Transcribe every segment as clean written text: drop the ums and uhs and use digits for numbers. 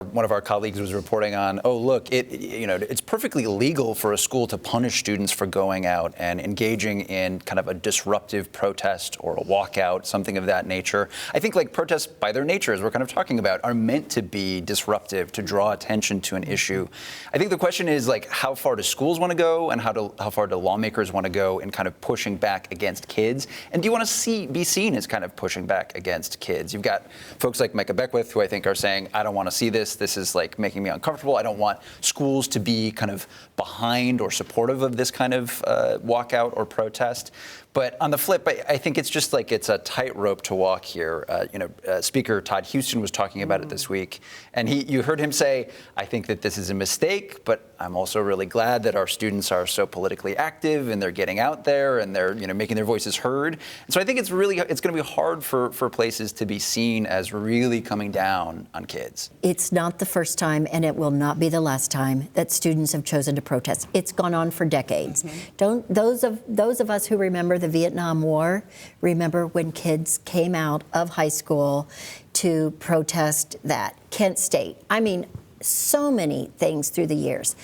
One of our colleagues was reporting on, oh, look, it's perfectly legal for a school to punish students for going out and engaging in kind of a disruptive protest or a walkout, something of that nature. I think like protests by their nature, as we're kind of talking about, are meant to be disruptive, to draw attention to an issue. I think the question is like, how far do schools want to go and how far do lawmakers want to go in kind of pushing back against kids? And do you want to be seen as kind of pushing back against kids? You've got folks like Micah Beckwith, who I think are saying, I don't want to see this. This is like making me uncomfortable. I don't want schools to be kind of behind or supportive of this kind of walkout or protest. But on the flip, I think it's just like it's a tightrope to walk here. Speaker Todd Houston was talking about it this week, and you heard him say, I think that this is a mistake, but I'm also really glad that our students are so politically active and they're getting out there and they're making their voices heard. And so I think it's going to be hard for places to be seen as really coming down on kids. It's not the first time, and it will not be the last time that students have chosen to protest. It's gone on for decades. Those of us who remember the Vietnam War remember when kids came out of high school to protest that. Kent State. I mean, so many things through the years.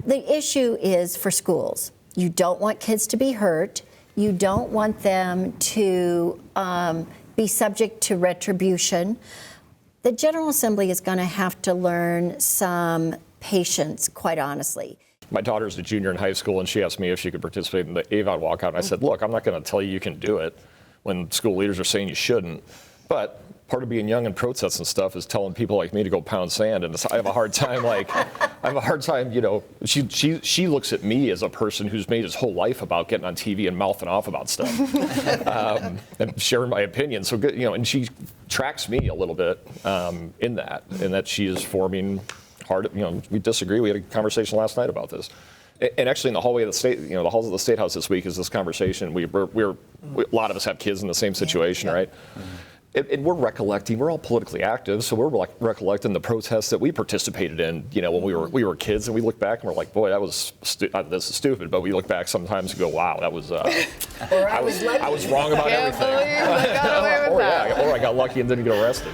The issue is for schools. You don't want kids to be hurt. You don't want them to be subject to retribution. The General Assembly is going to have to learn some patience, quite honestly. My daughter's a junior in high school, and she asked me if she could participate in the Avon walkout. And I said, look, I'm not going to tell you can do it when school leaders are saying you shouldn't. But part of being young and protesting stuff is telling people like me to go pound sand. And I have a hard time, she looks at me as a person who's made his whole life about getting on TV and mouthing off about stuff and sharing my opinion. So, and she tracks me a little bit in that she is forming hard, we disagree. We had a conversation last night about this. And actually in the hallway of the state, the halls of the State House this week is this conversation. A lot of us have kids in the same situation, right? And we're recollecting, we're all politically active, so we're recollecting the protests that we participated in, when we were kids, and we look back and we're like, boy, that was this is stupid. But we look back sometimes and go, wow, that was I was wrong about everything. Believe they got away with that. Or I got lucky and didn't get arrested.